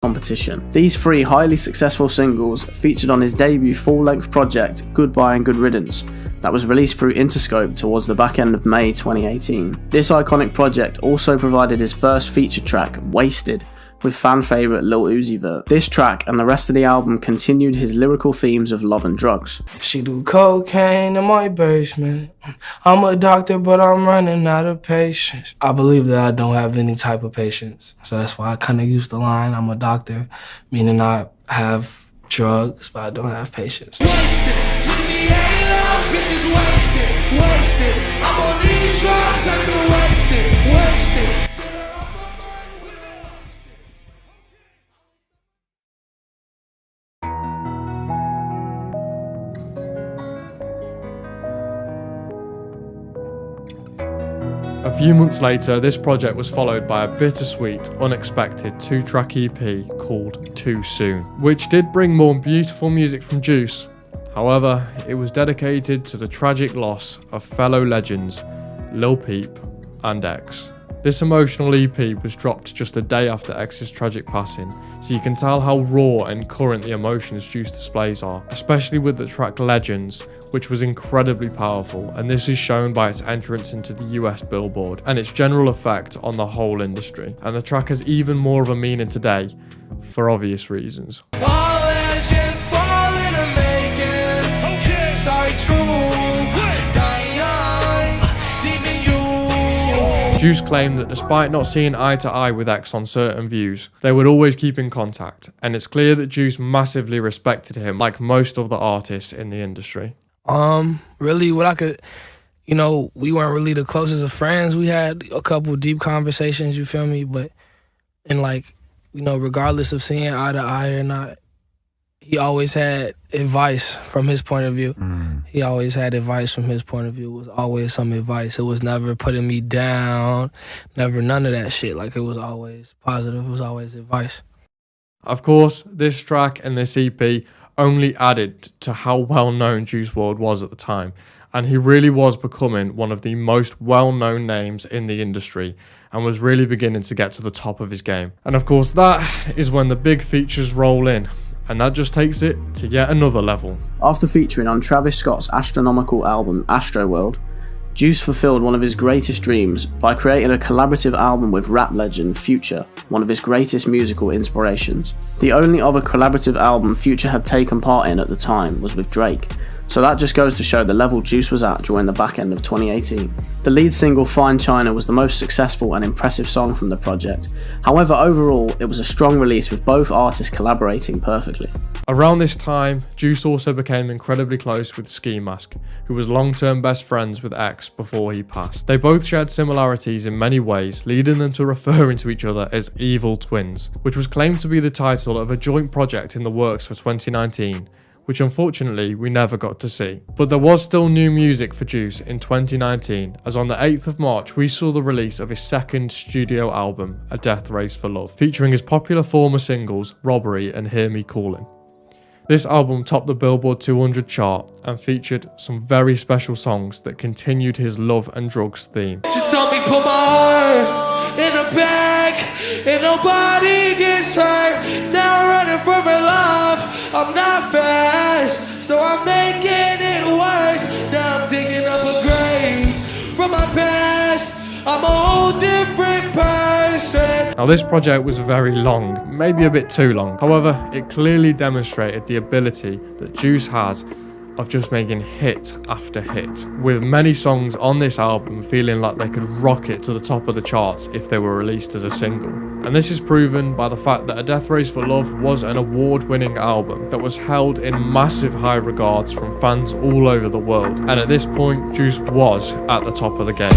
competition. These 3 highly successful singles featured on his debut full-length project Goodbye and Good Riddance that was released through Interscope towards the back end of May 2018. This iconic project also provided his first feature track, Wasted, with fan favourite Lil Uzi Vert. This track and the rest of the album continued his lyrical themes of love and drugs. She do cocaine in my basement. I'm a doctor, but I'm running out of patience. I believe that I don't have any type of patience. So that's why I kind of use the line, I'm a doctor, meaning I have drugs, but I don't have patience. A few months later, this project was followed by a bittersweet, unexpected 2-track EP called Too Soon, which did bring more beautiful music from Juice. However, it was dedicated to the tragic loss of fellow legends Lil Peep and X. This emotional EP was dropped just a day after X's tragic passing, so you can tell how raw and current the emotions Juice displays are, especially with the track Legends, which was incredibly powerful, and this is shown by its entrance into the US Billboard and its general effect on the whole industry. And the track has even more of a meaning today, for obvious reasons. Juice claimed that despite not seeing eye to eye with X on certain views, they would always keep in contact, and it's clear that Juice massively respected him like most of the artists in the industry. Really what I could, we weren't really the closest of friends. We had a couple deep conversations, you feel me? But, regardless of seeing eye to eye or not, he always had advice from his point of view. He always had advice from his point of view. It was always some advice. It was never putting me down, never none of that shit. Like, it was always positive. It was always advice. Of course, this track and this EP only added to how well-known Juice WRLD was at the time, and he really was becoming one of the most well-known names in the industry and was really beginning to get to the top of his game. And of course, that is when the big features roll in, and that just takes it to yet another level. After featuring on Travis Scott's astronomical album Astroworld, Juice fulfilled one of his greatest dreams by creating a collaborative album with rap legend Future, one of his greatest musical inspirations. The only other collaborative album Future had taken part in at the time was with Drake, so that just goes to show the level Juice was at during the back end of 2018. The lead single Fine China was the most successful and impressive song from the project. However, overall, it was a strong release with both artists collaborating perfectly. Around this time, Juice also became incredibly close with Ski Mask, who was long-term best friends with X before he passed. They both shared similarities in many ways, leading them to referring to each other as Evil Twins, which was claimed to be the title of a joint project in the works for 2019, which unfortunately we never got to see. But there was still new music for Juice in 2019, as on the 8th of March we saw the release of his second studio album, A Death Race for Love, featuring his popular former singles Robbery and Hear Me Calling. This album topped the Billboard 200 chart and featured some very special songs that continued his love and drugs theme. She told me put my heart in a bag and nobody gets hurt. Now I'm running from my love. I'm not fast, so I'm making it worse. Now I'm digging up a grave from my past. I'm a whole different person. Now this project was very long, maybe a bit too long. However, it clearly demonstrated the ability that Juice has of just making hit after hit, with many songs on this album feeling like they could rocket to the top of the charts if they were released as a single. And this is proven by the fact that A Death Race for Love was an award-winning album that was held in massive high regards from fans all over the world. And at this point, Juice was at the top of the game.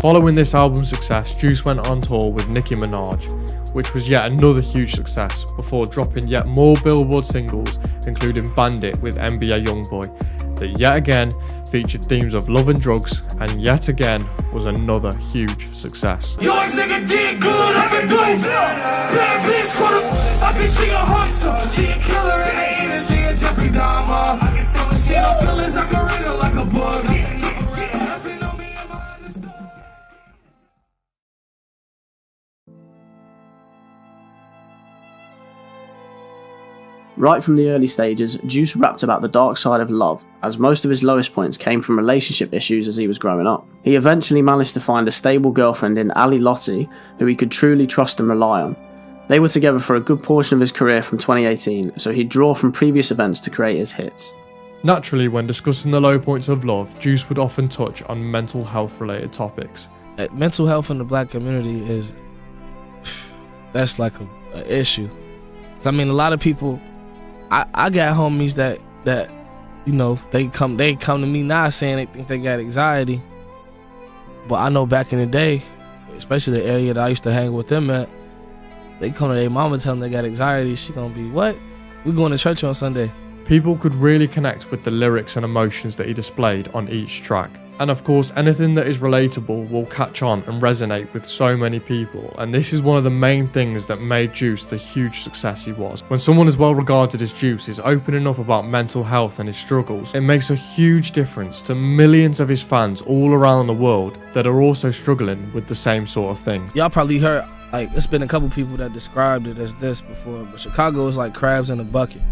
Following this album's success, Juice went on tour with Nicki Minaj, which was yet another huge success, before dropping yet more Billboard singles, including Bandit with NBA Youngboy, that yet again featured themes of love and drugs, and yet again was another huge success. Yo, ex nigga did good, I can do it. Bad bitch, I think she a hunter, she a killer, and she a Jeffrey Dahmer. I can tell her she no feelings, I can read her like a bug. Right from the early stages, Juice rapped about the dark side of love, as most of his lowest points came from relationship issues as he was growing up. He eventually managed to find a stable girlfriend in Ali Lottie, who he could truly trust and rely on. They were together for a good portion of his career from 2018, so he'd draw from previous events to create his hits. Naturally, when discussing the low points of love, Juice would often touch on mental health related topics. Mental health in the black community is, that's like an issue. I mean, a lot of people, I got homies that you know, they come to me now saying they think they got anxiety. But I know back in the day, especially the area that I used to hang with them at, they come to their mama tell them they got anxiety. She gonna be, what? We going to church on Sunday. People could really connect with the lyrics and emotions that he displayed on each track. And of course, anything that is relatable will catch on and resonate with so many people, and this is one of the main things that made Juice the huge success he was. When someone as well regarded as Juice is opening up about mental health and his struggles, it makes a huge difference to millions of his fans all around the world that are also struggling with the same sort of thing. Y'all probably heard, like, it's been a couple people that described it as this before, but Chicago is like crabs in a bucket.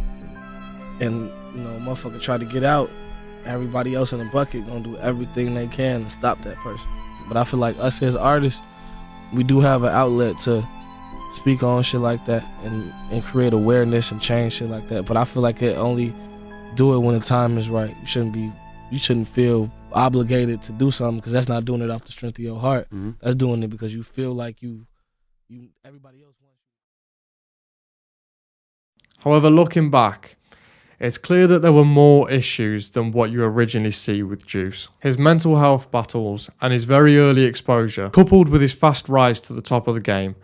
And, you know, motherfucker try to get out, everybody else in the bucket gonna do everything they can to stop that person. But I feel like us as artists, we do have an outlet to speak on shit like that and create awareness and change shit like that. But I feel like it only do it when the time is right. You shouldn't feel obligated to do something, because that's not doing it off the strength of your heart. Mm-hmm. That's doing it because you feel like you everybody else wants you. However, looking back, it's clear that there were more issues than what you originally see with Juice. His mental health battles and his very early exposure, coupled with his fast rise to the top of the game,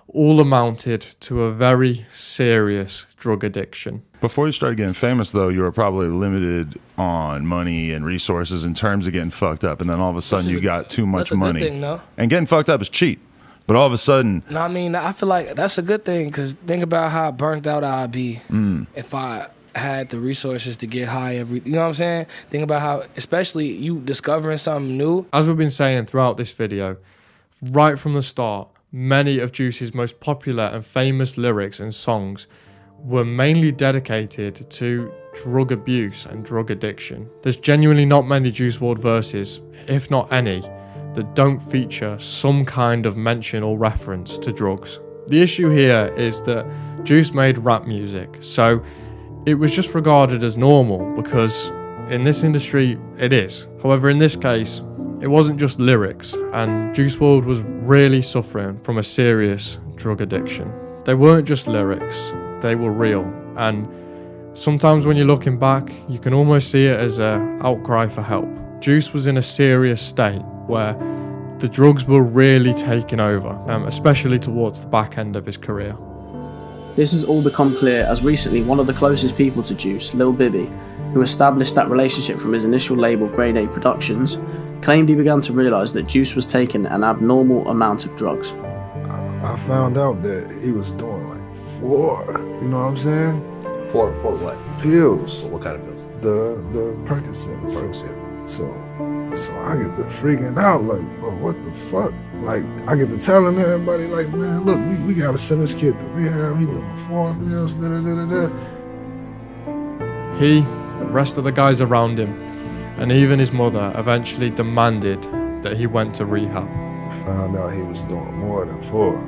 all amounted to a very serious drug addiction. Before you started getting famous, though, you were probably limited on money and resources in terms of getting fucked up, and then all of a sudden you got too much money. That's a good thing, no? And getting fucked up is cheap. But all of a sudden... No, I mean, I feel like that's a good thing, because think about how burnt out I'd be if I had the resources to get high you know what I'm saying? Think about how, especially you discovering something new. As we've been saying throughout this video, right from the start, many of Juice's most popular and famous lyrics and songs were mainly dedicated to drug abuse and drug addiction. There's genuinely not many Juice WRLD verses, if not any, that don't feature some kind of mention or reference to drugs. The issue here is that Juice made rap music, so it was just regarded as normal, because in this industry it is. However, in this case, it wasn't just lyrics, and Juice WRLD was really suffering from a serious drug addiction. They weren't just lyrics, they were real, and sometimes when you're looking back, you can almost see it as an outcry for help. Juice was in a serious state where the drugs were really taking over, especially towards the back end of his career. This has all become clear as recently one of the closest people to Juice, Lil Bibby, who established that relationship from his initial label Grade A Productions, claimed he began to realise that Juice was taking an abnormal amount of drugs. I found out that he was doing like 4, you know what I'm saying? 4 what? Pills. What kind of pills? The Percocets. So I get to freaking out, like, bro, what the fuck? Like, I get to telling everybody, like, man, look, we gotta send this kid to rehab. He doing 4 pills, He, the rest of the guys around him, and even his mother eventually demanded that he went to rehab. Found out he was doing more than 4.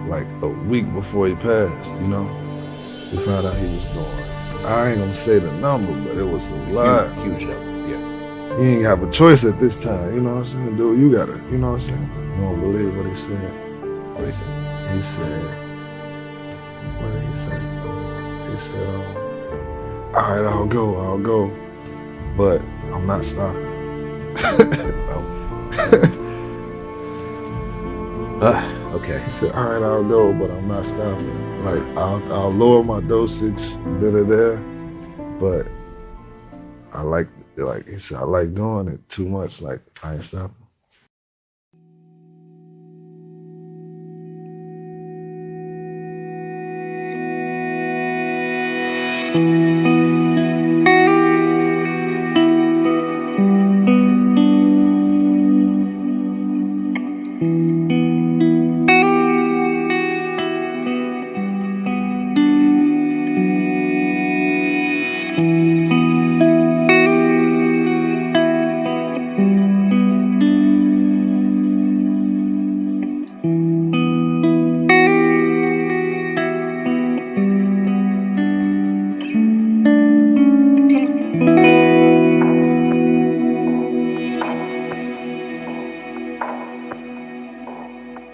Like a week before he passed, you know? We found out he was doing, I ain't gonna say the number, but it was a lot. Huge number, yeah. He ain't have a choice at this time, you know what I'm saying? Dude, you gotta, you know what I'm saying? You won't believe what he said. What did he say? He said, what did he say? He said, all right, I'll go, but I'm not stopping. Okay. He said, all right, I'll go, but I'm not stopping. Like, I'll lower my dosage, but I like he said, I like doing it too much, like, I ain't stopping.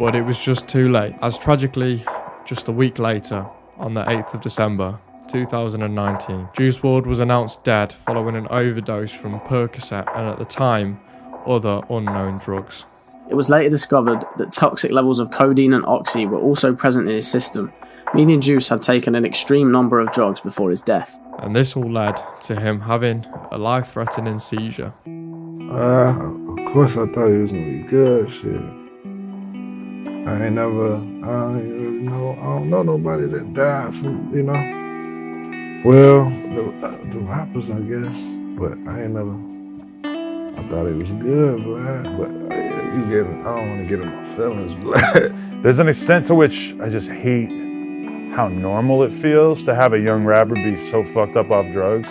But it was just too late, as tragically, just a week later, on the 8th of December, 2019, Juice WRLD was announced dead following an overdose from Percocet and, at the time, other unknown drugs. It was later discovered that toxic levels of codeine and oxy were also present in his system, meaning Juice had taken an extreme number of drugs before his death. And this all led to him having a life-threatening seizure. Of course I thought he was gonna be good, shit. I don't know nobody that died from, well, the rappers, I guess, but I thought it was good, but I don't want to get in my feelings, but. There's an extent to which I just hate how normal it feels to have a young rapper be so fucked up off drugs.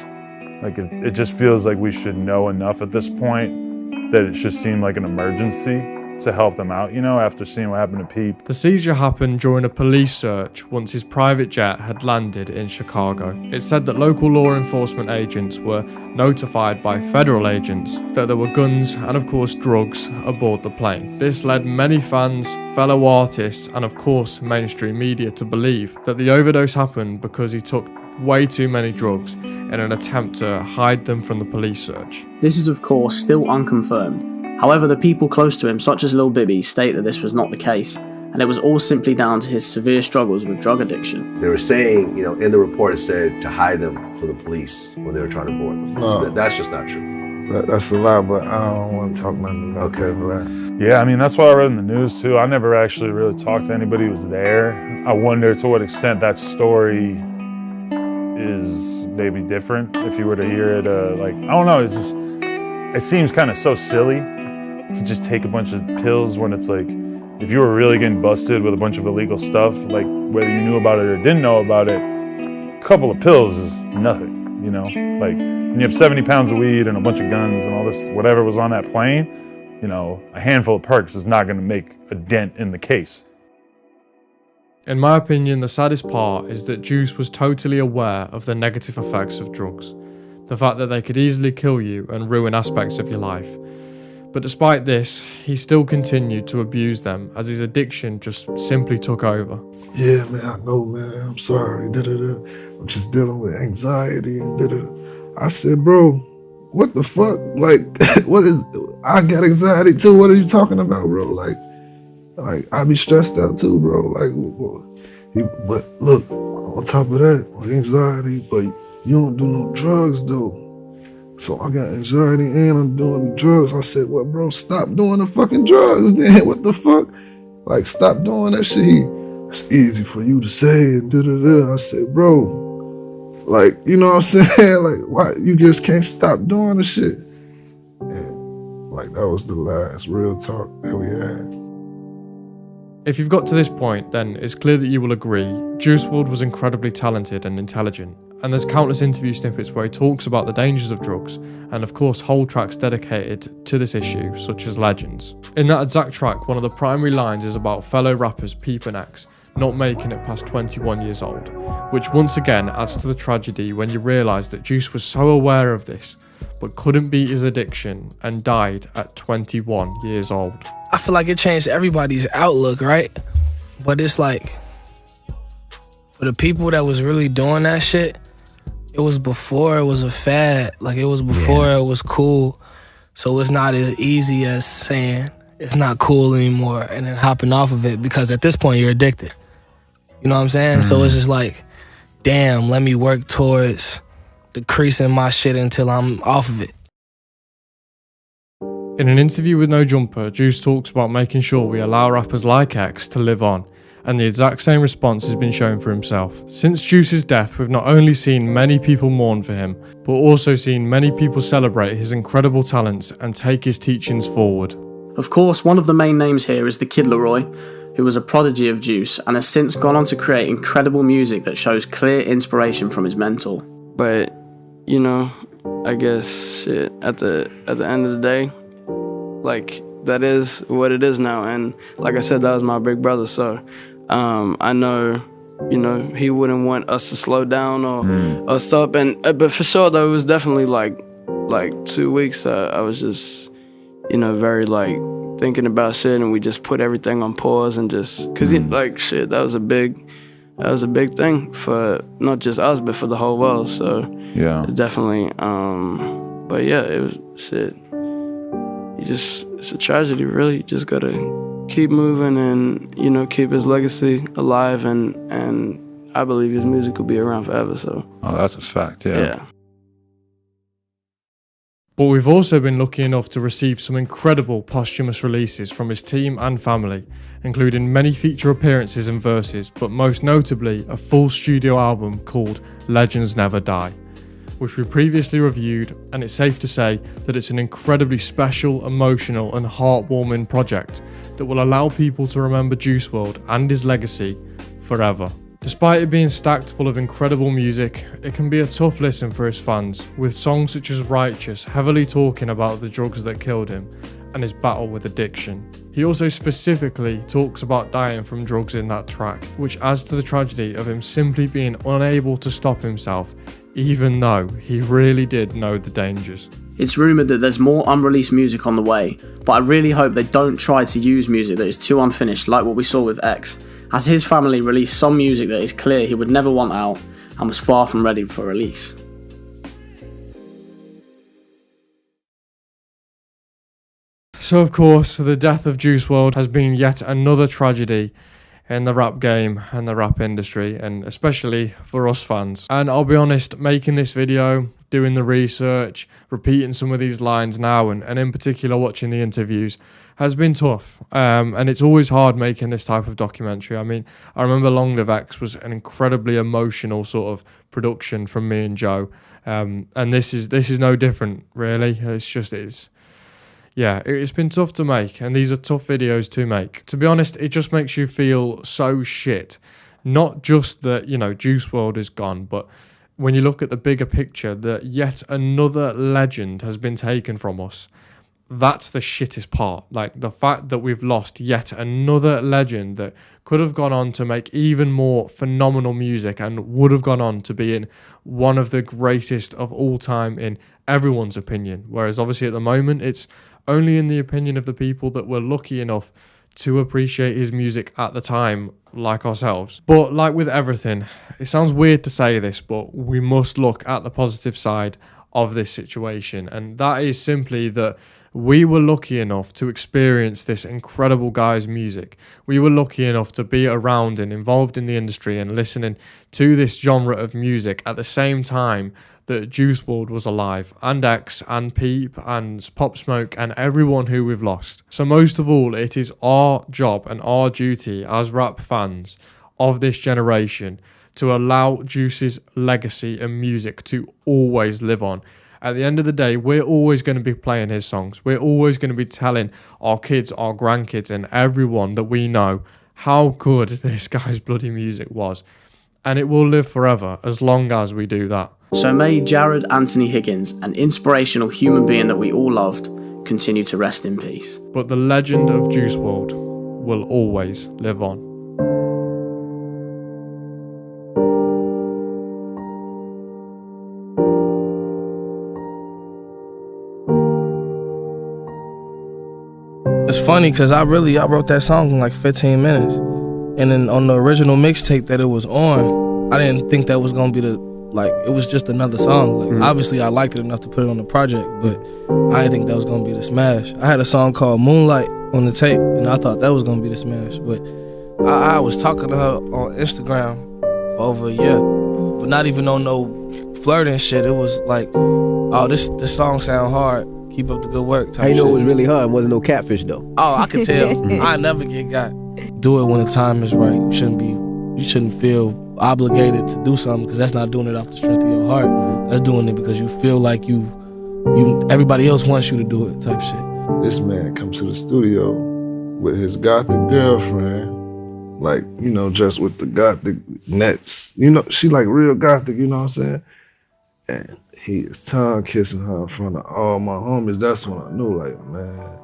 Like, it just feels like we should know enough at this point that it should seem like an emergency to help them out, after seeing what happened to Peep. The seizure happened during a police search once his private jet had landed in Chicago. It said that local law enforcement agents were notified by federal agents that there were guns and, of course, drugs aboard the plane. This led many fans, fellow artists, and, of course, mainstream media to believe that the overdose happened because he took way too many drugs in an attempt to hide them from the police search. This is, of course, still unconfirmed. However, the people close to him, such as Lil Bibby, state that this was not the case, and it was all simply down to his severe struggles with drug addiction. They were saying, in the report it said to hide them from the police when they were trying to board them. So that's just not true. That's a lie, but I don't want to talk nothing about that. Yeah, that's what I read in the news too. I never actually really talked to anybody who was there. I wonder to what extent that story is maybe different if you were to hear it. I don't know, it seems kind of so silly to just take a bunch of pills when it's like, if you were really getting busted with a bunch of illegal stuff, like whether you knew about it or didn't know about it, a couple of pills is nothing, Like, when you have 70 pounds of weed and a bunch of guns and all this, whatever was on that plane, a handful of perks is not going to make a dent in the case. In my opinion, the saddest part is that Juice was totally aware of the negative effects of drugs. The fact that they could easily kill you and ruin aspects of your life. But despite this, he still continued to abuse them as his addiction just simply took over. Yeah, man, I know, man. I'm sorry. I'm just dealing with anxiety and I said, bro, what the fuck? Like, I got anxiety too. What are you talking about, bro? Like I be stressed out too, bro. But look, on top of that, with anxiety, but you don't do no drugs though. So I got anxiety and I'm doing drugs. I said, well, bro, stop doing the fucking drugs then. What the fuck? Like, stop doing that shit. It's easy for you to say and I said, bro, you know what I'm saying? Like, why you just can't stop doing the shit? And that was the last real talk that we had. If you've got to this point, then it's clear that you will agree, Juice WRLD was incredibly talented and intelligent. And there's countless interview snippets where he talks about the dangers of drugs, and of course whole tracks dedicated to this issue, such as Legends. In that exact track, one of the primary lines is about fellow rappers Peep and X not making it past 21 years old, which once again adds to the tragedy when you realise that Juice was so aware of this, but couldn't beat his addiction and died at 21 years old. I feel like it changed everybody's outlook, right? But it's like, for the people that was really doing that shit, it was before it was a fad. It was before it was cool. So it's not as easy as saying it's not cool anymore and then hopping off of it, because at this point you're addicted. You know what I'm saying? So it's just like, damn, let me work towards decreasing my shit until I'm off of it. In an interview with No Jumper, Juice talks about making sure we allow rappers like X to live on, and the exact same response has been shown for himself. Since Juice's death, we've not only seen many people mourn for him, but also seen many people celebrate his incredible talents and take his teachings forward. Of course, one of the main names here is the Kid Laroi, who was a prodigy of Juice and has since gone on to create incredible music that shows clear inspiration from his mentor. But, I guess, shit, at the end of the day, that is what it is now. And like I said, that was my big brother, so I know, he wouldn't want us to slow down or stop. But for sure, though, it was definitely like 2 weeks. I was just, very thinking about shit, and we just put everything on pause and just, cause like shit, that was a big thing for not just us, but for the whole world. So Yeah. definitely. But yeah, it was shit. It's a tragedy, really. You just gotta keep moving and, you know, keep his legacy alive, and I believe his music will be around forever. So. Oh, that's a fact. Yeah. Yeah. But we've also been lucky enough to receive some incredible posthumous releases from his team and family, including many feature appearances and verses, but most notably a full studio album called Legends Never Die, which we previously reviewed, and it's safe to say that it's an incredibly special, emotional and heartwarming project that will allow people to remember Juice WRLD and his legacy forever. Despite it being stacked full of incredible music, it can be a tough listen for his fans, with songs such as Righteous heavily talking about the drugs that killed him and his battle with addiction. He also specifically talks about dying from drugs in that track, which adds to the tragedy of him simply being unable to stop himself, even though he really did know the dangers. It's rumoured that there's more unreleased music on the way, but I really hope they don't try to use music that is too unfinished like what we saw with X, as his family released some music that is clear he would never want out and was far from ready for release. So of course, the death of Juice WRLD has been yet another tragedy in the rap game and the rap industry, and especially for us fans. And I'll be honest, making this video, doing the research, repeating some of these lines now, and in particular watching the interviews, has been tough. And it's always hard making this type of documentary. I mean, I remember Long Live X was an incredibly emotional sort of production from me and Joe. And this is no different, really. It's been tough to make, and these are tough videos to make. To be honest, it just makes you feel so shit. Not just that, you know, Juice WRLD is gone, but when you look at the bigger picture, that yet another legend has been taken from us. That's the shittest part. Like, the fact that we've lost yet another legend that could have gone on to make even more phenomenal music and would have gone on to be in one of the greatest of all time in everyone's opinion. Whereas obviously at the moment, it's only in the opinion of the people that were lucky enough to appreciate his music at the time, like ourselves. But like with everything, it sounds weird to say this, but we must look at the positive side of this situation. And that is simply that we were lucky enough to experience this incredible guy's music. We were lucky enough to be around and involved in the industry and listening to this genre of music at the same time that Juice WRLD was alive, and X, and Peep, and Pop Smoke, and everyone who we've lost. So most of all, it is our job and our duty as rap fans of this generation to allow Juice's legacy and music to always live on. At the end of the day, we're always going to be playing his songs. We're always going to be telling our kids, our grandkids, and everyone that we know how good this guy's bloody music was. And it will live forever as long as we do that. So may Jared Anthony Higgins, an inspirational human being that we all loved, continue to rest in peace. But the legend of Juice WRLD will always live on. It's funny because I wrote that song in like 15 minutes. And then on the original mixtape that it was on, I didn't think that was gonna be it was just another song. Like, obviously I liked it enough to put it on the project, but I didn't think that was gonna be the smash. I had a song called Moonlight on the tape, and I thought that was gonna be the smash. But I was talking to her on Instagram for over a year, but not even on no flirting shit. It was like, oh, this song sound hard. Keep up the good work. How you know it was really hard and wasn't no catfish though? Oh, I could tell. I never get got. Do it when the time is right. You shouldn't feel obligated to do something, because that's not doing it off the strength of your heart. That's doing it because you feel like everybody else wants you to do it type shit. This man comes to the studio with his gothic girlfriend, like, you know, just with the gothic nets. You know, she like real gothic, you know what I'm saying? And he is tongue kissing her in front of all my homies. That's when I knew, like, man,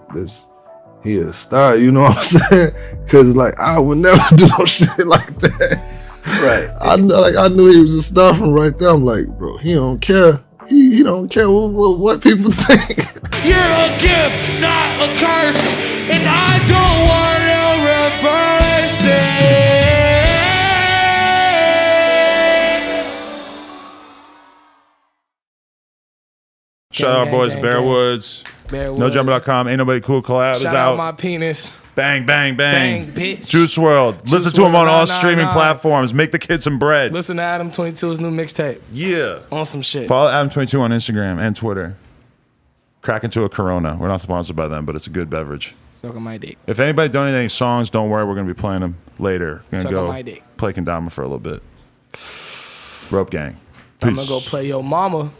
he a star, you know what I'm saying? Cause like I would never do no shit like that. Right. I knew he was a star from right there. I'm like, bro, he don't care. He don't care what people think. You're a gift, not a curse, and I don't want to reverse it. Shout out our boys, Bearwoods. NoJumper.com. Ain't Nobody Cool collab is Shout out. out my penis. Bang, bang, bang. Bang, bitch. Juice World. Listen to WRLD, him on all 999. streaming platforms. Make the kid some bread. Listen to Adam 22's new mixtape. Yeah. On some shit. Follow Adam22 on Instagram and Twitter. Crack into a Corona. We're not sponsored by them, but it's a good beverage. Suck on my dick. If anybody donates any songs, don't worry. We're going to be playing them later. We're Suck going on my to go dick. play Kendama for a little bit. Rope Gang. I'm gonna go play Yo Mama.